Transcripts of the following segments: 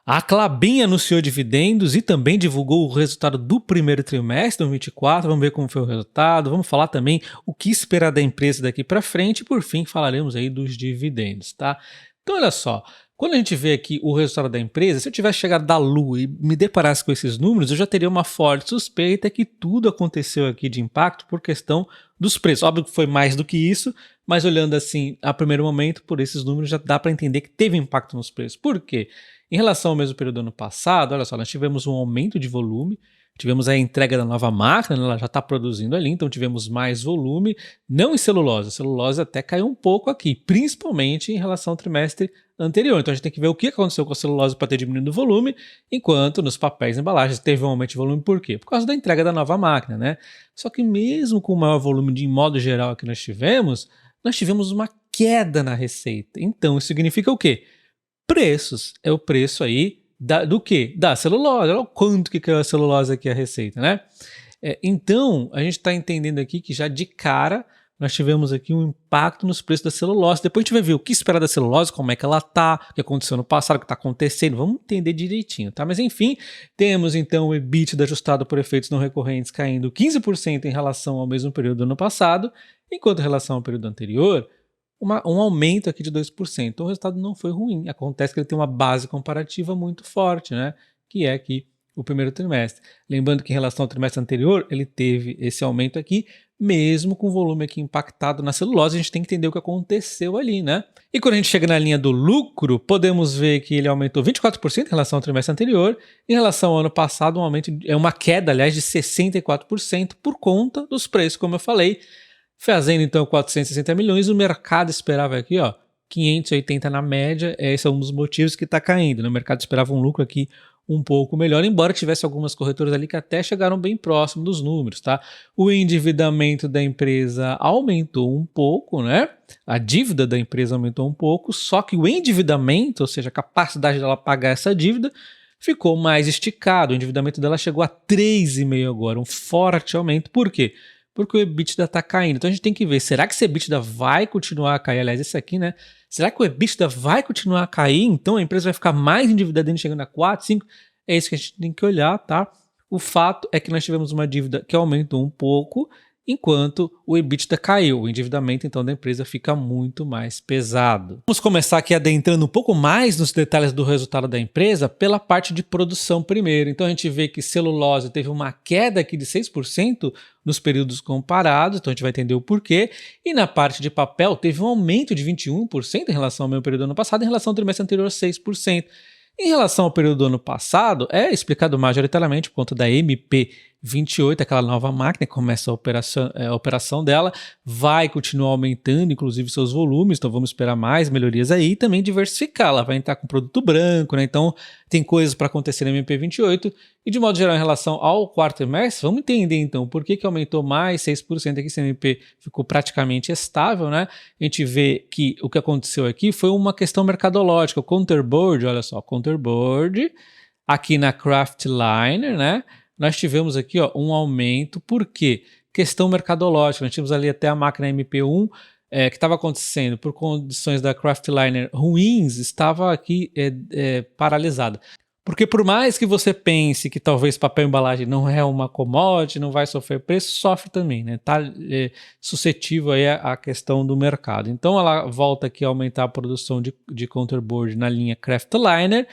A Klabin anunciou dividendos e também divulgou o resultado do primeiro trimestre de 2024. Vamos ver como foi o resultado. Vamos falar também o que esperar da empresa daqui para frente. E por fim, falaremos aí dos dividendos, tá? Então, olha só. Quando a gente vê aqui o resultado da empresa, se eu tivesse chegado da Lua e me deparasse com esses números, eu já teria uma forte suspeita que tudo aconteceu aqui de impacto por questão dos preços. Óbvio que foi mais do que isso, mas olhando assim a primeiro momento, por esses números já dá para entender que teve impacto nos preços. Por quê? Em relação ao mesmo período do ano passado, olha só, nós tivemos um aumento de volume, tivemos a entrega da nova máquina, ela já está produzindo ali, então tivemos mais volume, não em celulose, a celulose até caiu um pouco aqui, principalmente em relação ao trimestre anterior. Então a gente tem que ver o que aconteceu com a celulose para ter diminuído o volume, enquanto nos papéis e embalagens teve um aumento de volume. Por quê? Por causa da entrega da nova máquina, né? Só que mesmo com o maior volume de modo geral que nós tivemos uma queda na receita. Então isso significa o quê? Preços. É o preço aí do quê? Da celulose. Olha o quanto que caiu a celulose aqui a receita, né? Então, a gente está entendendo aqui que já de cara nós tivemos aqui um impacto nos preços da celulose. Depois a gente vai ver o que esperar da celulose, como é que ela tá, o que aconteceu no passado, o que está acontecendo. Vamos entender direitinho, tá? Mas enfim, temos então o EBITDA ajustado por efeitos não recorrentes caindo 15% em relação ao mesmo período do ano passado, enquanto em relação ao período anterior, um aumento aqui de 2%. Então o resultado não foi ruim. Acontece que ele tem uma base comparativa muito forte, né? Que é aqui o primeiro trimestre. Lembrando que em relação ao trimestre anterior, ele teve esse aumento aqui, mesmo com o volume aqui impactado na celulose, a gente tem que entender o que aconteceu ali, né? E quando a gente chega na linha do lucro, podemos ver que ele aumentou 24% em relação ao trimestre anterior, em relação ao ano passado, uma queda, aliás, de 64% por conta dos preços, como eu falei, fazendo então 460 milhões, o mercado esperava aqui, ó, 580 na média, esse é um dos motivos que está caindo, né? O mercado esperava um lucro aqui um pouco melhor, embora tivesse algumas corretoras ali que até chegaram bem próximo dos números, tá? O endividamento da empresa aumentou um pouco, né? A dívida da empresa aumentou um pouco, só que o endividamento, ou seja, a capacidade dela pagar essa dívida, ficou mais esticado. O endividamento dela chegou a 3,5 agora, um forte aumento. Por quê? Porque o EBITDA está caindo. Então a gente tem que ver, será que esse EBITDA vai continuar a cair? Aliás, esse aqui, né? Será que o EBITDA vai continuar a cair? Então a empresa vai ficar mais endividada, chegando a 4, 5? É isso que a gente tem que olhar, tá? O fato é que nós tivemos uma dívida que aumentou um pouco, enquanto o EBITDA caiu. O endividamento, então, da empresa fica muito mais pesado. Vamos começar aqui adentrando um pouco mais nos detalhes do resultado da empresa pela parte de produção primeiro. Então, a gente vê que celulose teve uma queda aqui de 6% nos períodos comparados, então a gente vai entender o porquê. E na parte de papel, teve um aumento de 21% em relação ao mesmo período do ano passado, em relação ao trimestre anterior, 6%. Em relação ao período do ano passado, é explicado majoritariamente por conta da MP28, aquela nova máquina que começa a operação dela, vai continuar aumentando, inclusive, seus volumes, então vamos esperar mais melhorias aí e também diversificar. Ela vai entrar com produto branco, né? Então tem coisas para acontecer na MP28 e, de modo geral, em relação ao quarto trimestre, vamos entender então por que aumentou mais 6% aqui, se a MP ficou praticamente estável, né? A gente vê que o que aconteceu aqui foi uma questão mercadológica. O counterboard, olha só, counterboard, aqui na Kraftliner, né? Nós tivemos aqui, ó, um aumento. Por quê? Questão mercadológica. Nós tínhamos ali até a máquina MP1 que estava acontecendo por condições da Kraftliner ruins, estava aqui paralisada. Porque por mais que você pense que talvez papel e embalagem não é uma commodity, não vai sofrer preço, sofre também, né? Tá suscetível aí à questão do mercado. Então ela volta aqui a aumentar a produção de counterboard na linha Kraftliner,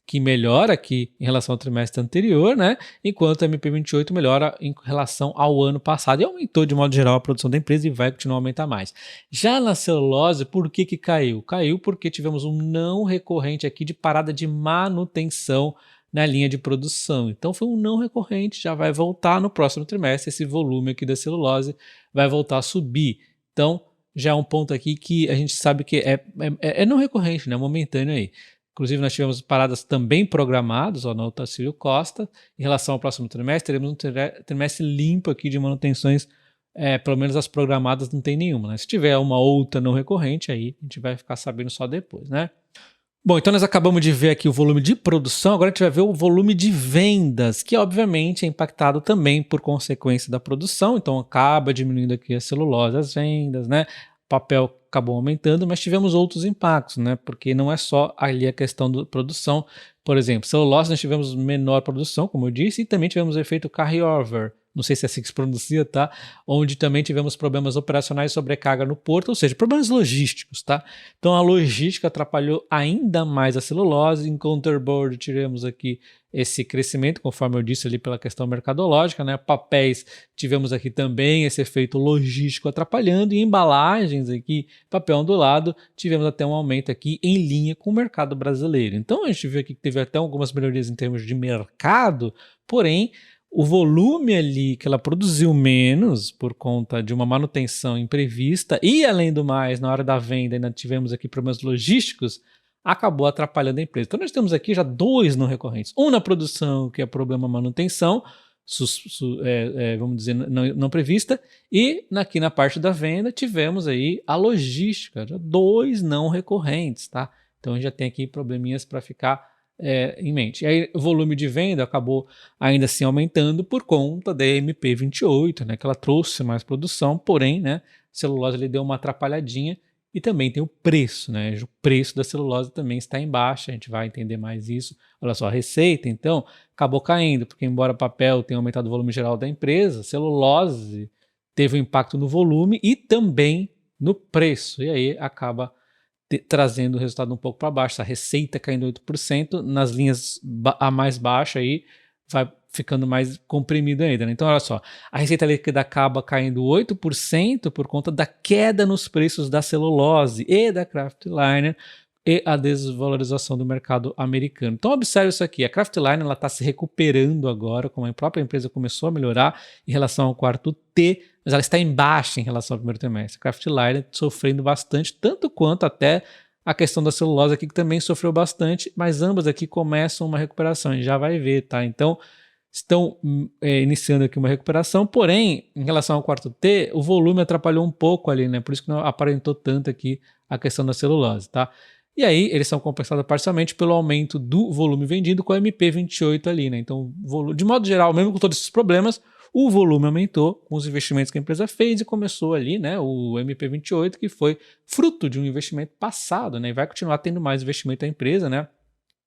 que melhora aqui em relação ao trimestre anterior, né? Enquanto a MP28 melhora em relação ao ano passado e aumentou de modo geral a produção da empresa e vai continuar a aumentar mais. Já na celulose, por que caiu? Caiu porque tivemos um não recorrente aqui de parada de manutenção na linha de produção. Então foi um não recorrente, já vai voltar no próximo trimestre, esse volume aqui da celulose vai voltar a subir. Então já é um ponto aqui que a gente sabe que é não recorrente, né? Momentâneo aí. Inclusive, nós tivemos paradas também programadas, ó, na Otacílio Costa. Em relação ao próximo trimestre, teremos um trimestre limpo aqui de manutenções, pelo menos as programadas não tem nenhuma, né? Se tiver uma outra não recorrente, aí a gente vai ficar sabendo só depois, né? Bom, então nós acabamos de ver aqui o volume de produção, agora a gente vai ver o volume de vendas, que obviamente é impactado também por consequência da produção, então acaba diminuindo aqui a celulose, as vendas, né? Papel acabou aumentando, mas tivemos outros impactos, né? Porque não é só ali a questão da produção, Por exemplo, celulose nós tivemos menor produção, como eu disse, e também tivemos o efeito carryover, não sei se é assim que se pronuncia, tá? Onde também tivemos problemas operacionais e sobrecarga no porto, ou seja, problemas logísticos, tá? Então a logística atrapalhou ainda mais a celulose. Em counterboard tivemos aqui esse crescimento, conforme eu disse ali pela questão mercadológica, né? Papéis, tivemos aqui também esse efeito logístico atrapalhando, e embalagens aqui, papel ondulado, tivemos até um aumento aqui em linha com o mercado brasileiro. Então a gente viu aqui que teve até algumas melhorias em termos de mercado, porém o volume ali que ela produziu menos por conta de uma manutenção imprevista e, além do mais, na hora da venda ainda tivemos aqui problemas logísticos, acabou atrapalhando a empresa. Então nós temos aqui já dois não recorrentes. Um na produção, que é problema manutenção, vamos dizer, não prevista, e aqui na parte da venda tivemos aí a logística, já dois não recorrentes, tá? Então a gente já tem aqui probleminhas para ficar em mente. E aí o volume de venda acabou ainda assim aumentando por conta da MP28, né, que ela trouxe mais produção, porém, né, a celulose ele deu uma atrapalhadinha. E também tem o preço, né? O preço da celulose também está em baixa, a gente vai entender mais isso. Olha só, a receita, então, acabou caindo, porque embora papel tenha aumentado o volume geral da empresa, a celulose teve um impacto no volume e também no preço, e aí acaba trazendo o resultado um pouco para baixo. A receita caindo 8%, nas linhas a mais baixa aí vai ficando mais comprimido ainda, né? Então olha só, a receita líquida acaba caindo 8% por conta da queda nos preços da celulose e da Kraftliner e a desvalorização do mercado americano. Então observe isso aqui, a Kraftliner está se recuperando agora, como a própria empresa começou a melhorar em relação ao quarto T, mas ela está em baixa em relação ao primeiro trimestre. A Kraftliner sofrendo bastante, tanto quanto até a questão da celulose aqui, que também sofreu bastante, mas ambas aqui começam uma recuperação, a gente já vai ver, tá? Então estão iniciando aqui uma recuperação, porém, em relação ao quarto T, o volume atrapalhou um pouco ali, né? Por isso que não aparentou tanto aqui a questão da celulose, tá? E aí, eles são compensados parcialmente pelo aumento do volume vendido com a MP28 ali, né? Então, de modo geral, mesmo com todos esses problemas, o volume aumentou com os investimentos que a empresa fez e começou ali, né? O MP28, que foi fruto de um investimento passado, né? E vai continuar tendo mais investimento da empresa, né?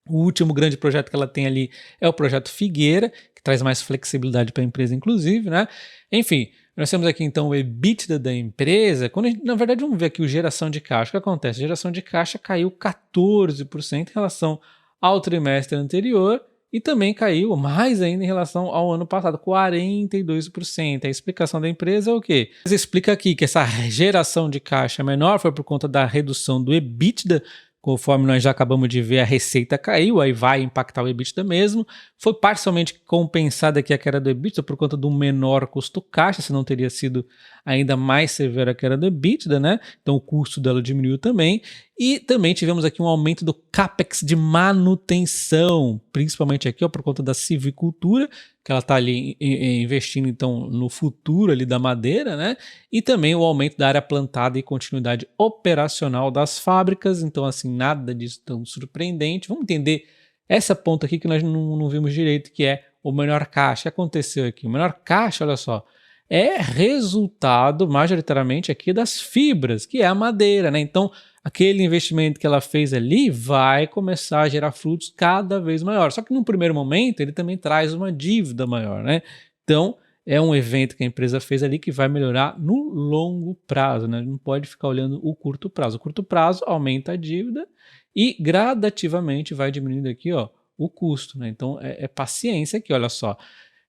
O último grande projeto que ela tem ali é o projeto Figueira, que traz mais flexibilidade para a empresa, inclusive, né? Enfim, nós temos aqui então o EBITDA da empresa. Na verdade, vamos ver aqui o geração de caixa. O que acontece? A geração de caixa caiu 14% em relação ao trimestre anterior e também caiu mais ainda em relação ao ano passado, 42%. A explicação da empresa é o quê? Ela explica aqui que essa geração de caixa menor foi por conta da redução do EBITDA. Conforme nós já acabamos de ver, a receita caiu, aí vai impactar o EBITDA mesmo. Foi parcialmente compensada aqui a queda do EBITDA por conta de um menor custo caixa, senão teria sido ainda mais severa a queda do EBITDA, né? Então o custo dela diminuiu também. E também tivemos aqui um aumento do CAPEX de manutenção, principalmente aqui ó, por conta da silvicultura, que ela está ali investindo então no futuro ali da madeira, né? E também o aumento da área plantada e continuidade operacional das fábricas. Então assim, nada disso tão surpreendente. Vamos entender essa ponta aqui que nós não vimos direito, que é o menor caixa. O que aconteceu aqui? O menor caixa, olha só, é resultado majoritariamente aqui das fibras, que é a madeira, né? Então aquele investimento que ela fez ali vai começar a gerar frutos cada vez maior. Só que num primeiro momento ele também traz uma dívida maior, né? Então é um evento que a empresa fez ali que vai melhorar no longo prazo, né? Não pode ficar olhando o curto prazo. O curto prazo aumenta a dívida e gradativamente vai diminuindo aqui, ó, o custo, né? Então é paciência aqui, olha só.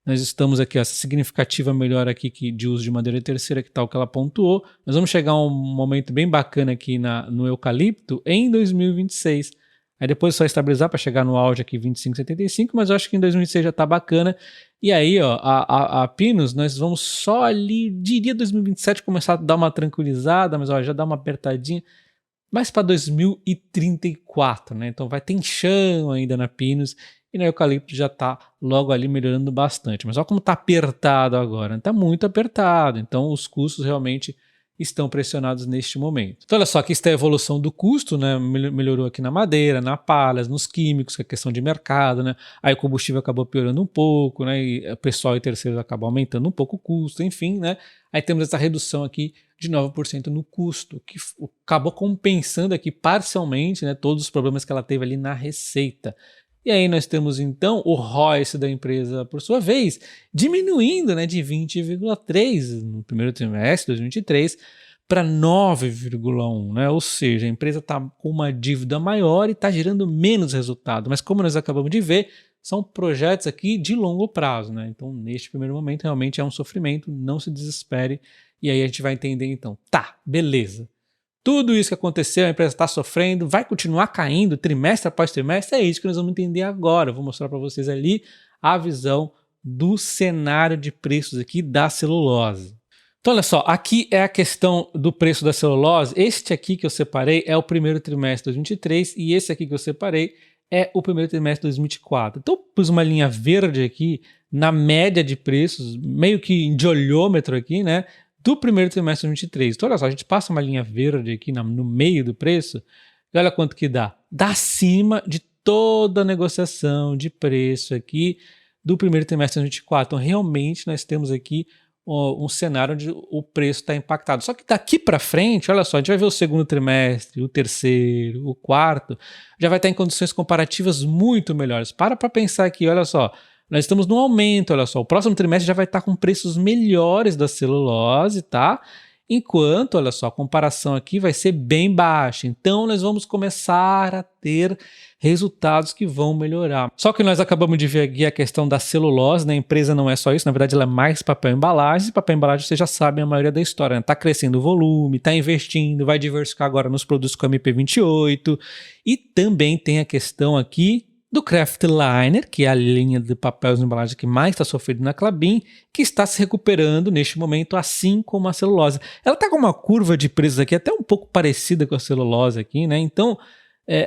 Nós estamos aqui, ó, essa significativa melhora aqui de uso de madeira terceira, que tal que ela pontuou. Nós vamos chegar a um momento bem bacana aqui no eucalipto em 2026. Aí depois só estabilizar para chegar no auge aqui 25,75, mas eu acho que em 2026 já está bacana. E aí, ó, a Pinus, nós vamos só ali, diria 2027, começar a dar uma tranquilizada, mas ó, já dá uma apertadinha. Mas para 2034, né? Então vai ter chão ainda na Pinus. E na Eucalipto já está logo ali melhorando bastante. Mas olha como está apertado agora. Está muito apertado. Então os custos realmente estão pressionados neste momento. Então olha só, aqui está a evolução do custo, né? Melhorou aqui na madeira, na palha, nos químicos, que é questão de mercado, né? Aí o combustível acabou piorando um pouco, né? E o pessoal e terceiros acabam aumentando um pouco o custo, enfim, né? Aí temos essa redução aqui de 9% no custo, que acabou compensando aqui parcialmente, né, todos os problemas que ela teve ali na receita. E aí nós temos então o ROIC da empresa, por sua vez, diminuindo, né, de 20,3 no primeiro trimestre de 2023 para 9,1, né? Ou seja, a empresa está com uma dívida maior e está gerando menos resultado. Mas como nós acabamos de ver, são projetos aqui de longo prazo, né? Então, neste primeiro momento, realmente é um sofrimento, não se desespere. E aí a gente vai entender então, tá, beleza. Tudo isso que aconteceu, a empresa está sofrendo, vai continuar caindo trimestre após trimestre, é isso que nós vamos entender agora. Eu vou mostrar para vocês ali a visão do cenário de preços aqui da celulose. Então, olha só, aqui é a questão do preço da celulose. Este aqui que eu separei é o primeiro trimestre de 2023 e esse aqui que eu separei é o primeiro trimestre de 2024. Então, eu pus uma linha verde aqui na média de preços, meio que de olhômetro aqui, né? Do primeiro trimestre de 2023. Então, olha só, a gente passa uma linha verde aqui no meio do preço e olha quanto que dá. Dá acima de toda a negociação de preço aqui do primeiro trimestre de 2024. Então, realmente, nós temos aqui um cenário onde o preço está impactado. Só que daqui para frente, olha só, a gente vai ver o segundo trimestre, o terceiro, o quarto, já vai estar em condições comparativas muito melhores. Para pensar aqui, olha só, nós estamos no aumento, olha só, o próximo trimestre já vai estar com preços melhores da celulose, tá? Enquanto, olha só, a comparação aqui vai ser bem baixa. Então, nós vamos começar a ter resultados que vão melhorar. Só que nós acabamos de ver aqui a questão da celulose, né? A empresa não é só isso, na verdade ela é mais papel embalagem. E papel embalagem vocês já sabem a maioria da história, né? Tá crescendo o volume, tá investindo, vai diversificar agora nos produtos com MP28. E também tem a questão aqui do Kraftliner, que é a linha de papéis de embalagem que mais está sofrendo na Klabin, que está se recuperando neste momento, assim como a celulose. Ela está com uma curva de preços aqui até um pouco parecida com a celulose aqui, né? Então,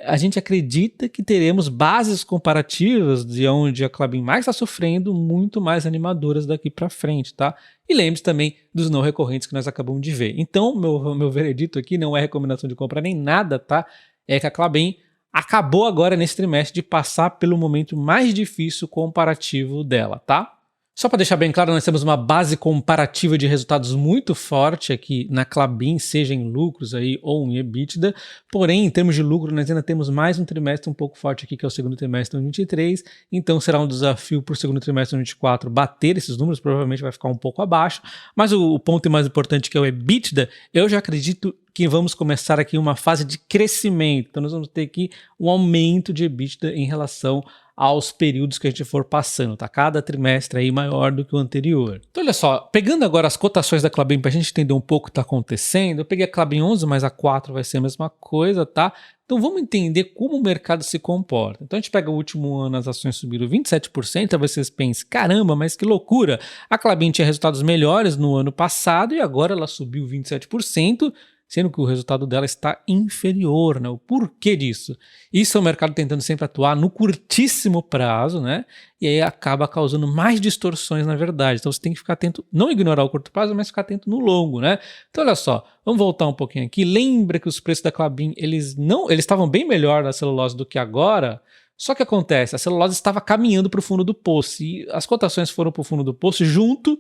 a gente acredita que teremos bases comparativas de onde a Klabin mais está sofrendo, muito mais animadoras daqui para frente, tá? E lembre-se também dos não recorrentes que nós acabamos de ver. Então, meu veredito aqui não é recomendação de compra nem nada, tá? É que a Klabin acabou agora nesse trimestre de passar pelo momento mais difícil comparativo dela, tá? Só para deixar bem claro, nós temos uma base comparativa de resultados muito forte aqui na Klabin, seja em lucros aí ou em EBITDA, porém em termos de lucro nós ainda temos mais um trimestre um pouco forte aqui, que é o segundo trimestre de 2023, então será um desafio para o segundo trimestre de 2024 bater esses números, provavelmente vai ficar um pouco abaixo, mas o ponto mais importante que é o EBITDA, eu já acredito que vamos começar aqui uma fase de crescimento, então nós vamos ter aqui um aumento de EBITDA em relação aos períodos que a gente for passando, tá? Cada trimestre aí maior do que o anterior. Então olha só, pegando agora as cotações da Klabin para a gente entender um pouco o que está acontecendo, eu peguei a Klabin 11, mas a 4 vai ser a mesma coisa, tá? Então vamos entender como o mercado se comporta. Então a gente pega o último ano, as ações subiram 27%, talvez vocês pensem, caramba, mas que loucura! A Klabin tinha resultados melhores no ano passado e agora ela subiu 27%, sendo que o resultado dela está inferior, né? O porquê disso? Isso é o mercado tentando sempre atuar no curtíssimo prazo, né? E aí acaba causando mais distorções na verdade. Então você tem que ficar atento, não ignorar o curto prazo, mas ficar atento no longo, né? Então olha só, vamos voltar um pouquinho aqui. Lembra que os preços da Klabin, eles estavam bem melhor na celulose do que agora. Só que acontece, a celulose estava caminhando para o fundo do poço e as cotações foram para o fundo do poço junto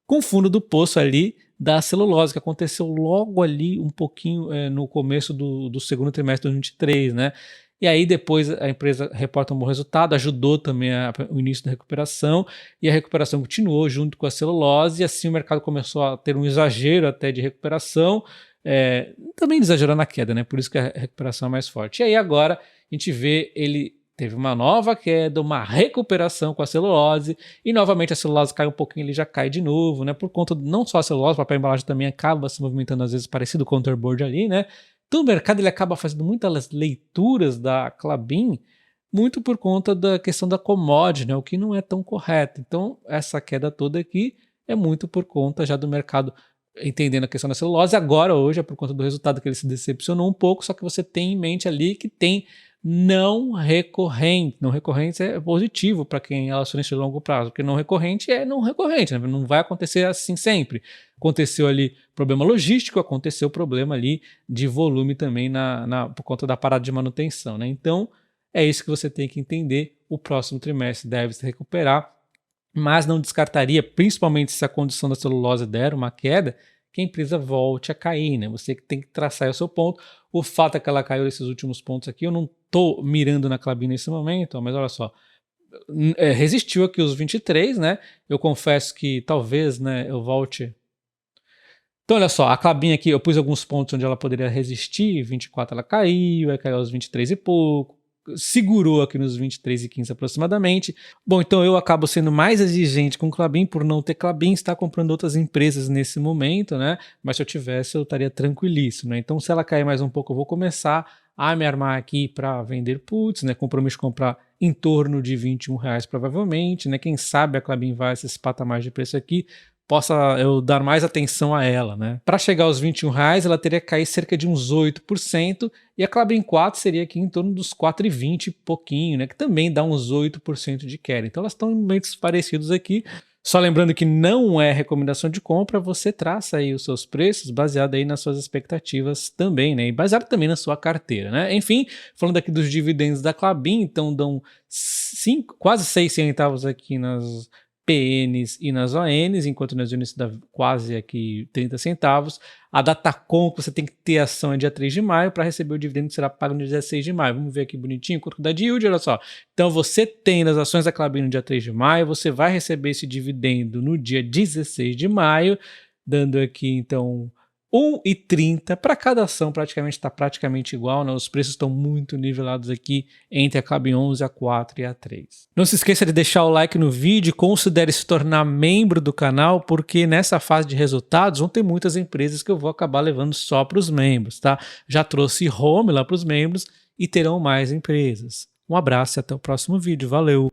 com o fundo do poço ali da celulose, que aconteceu logo ali um pouquinho no começo do segundo trimestre de 2023, né? E aí depois a empresa reporta um bom resultado, ajudou também o início da recuperação, e a recuperação continuou junto com a celulose, e assim o mercado começou a ter um exagero até de recuperação, também exagerando na queda, né? Por isso que a recuperação é mais forte. E aí agora a gente vê ele teve uma nova queda, uma recuperação com a celulose, e novamente a celulose cai um pouquinho, ele já cai de novo, né? Por conta, não só a celulose, o papel embalagem também acaba se movimentando às vezes parecido com o counterboard ali, né? Então o mercado ele acaba fazendo muitas leituras da Klabin, muito por conta da questão da commodity, né? O que não é tão correto. Então essa queda toda aqui é muito por conta já do mercado entendendo a questão da celulose. Agora, hoje, é por conta do resultado que ele se decepcionou um pouco, só que você tem em mente ali que tem não recorrente. Não recorrente é positivo para quem é acionista de longo prazo, porque não recorrente é não recorrente, né? Não vai acontecer assim sempre. Aconteceu ali problema logístico, aconteceu problema ali de volume também por conta da parada de manutenção, né? Então, é isso que você tem que entender. O próximo trimestre deve se recuperar, mas não descartaria, principalmente se a condição da celulose der uma queda, que a empresa volte a cair, né? Você que tem que traçar o seu ponto. O fato é que ela caiu esses últimos pontos aqui, eu não tô mirando na Klabin nesse momento, ó, mas olha só, resistiu aqui os 23, né? Eu confesso que talvez, né, eu volte. Então, olha só, a Klabin aqui, eu pus alguns pontos onde ela poderia resistir, 24 ela caiu, aí caiu aos 23 e pouco, segurou aqui nos 23,15 aproximadamente. Bom, então eu acabo sendo mais exigente com Klabin por não ter Klabin, estar comprando outras empresas nesse momento, né? Mas se eu tivesse, eu estaria tranquilíssimo, né? Então, se ela cair mais um pouco, eu vou começar a me armar aqui para vender puts, né? Compromisso de comprar em torno de R$ 21 provavelmente, né? Quem sabe a Klabin vai a esses patamares de preço aqui, possa eu dar mais atenção a ela, né? Para chegar aos R$ 21, ela teria que cair cerca de uns 8%, e a Klabin 4 seria aqui em torno dos 4,20 e pouquinho, né? Que também dá uns 8% de queda. Então elas estão em momentos parecidos aqui. Só lembrando que não é recomendação de compra, você traça aí os seus preços baseado aí nas suas expectativas também, né? E baseado também na sua carteira, né? Enfim, falando aqui dos dividendos da Klabin, então dão quase 6 centavos aqui nas PNs e nas ONs, enquanto nas ONs dá quase aqui 30 centavos. A Datacom, que você tem que ter ação, é dia 3 de maio, para receber o dividendo que será pago no dia 16 de maio. Vamos ver aqui bonitinho quanto dá de yield, olha só. Então você tem nas ações da Klabin no dia 3 de maio, você vai receber esse dividendo no dia 16 de maio, dando aqui então 1,30 para cada ação, praticamente está praticamente igual, né? Os preços estão muito nivelados aqui entre a Klabin 11, a 4 e a 3. Não se esqueça de deixar o like no vídeo, considere se tornar membro do canal, porque nessa fase de resultados vão ter muitas empresas que eu vou acabar levando só para os membros, tá? Já trouxe Home lá para os membros e terão mais empresas. Um abraço e até o próximo vídeo. Valeu!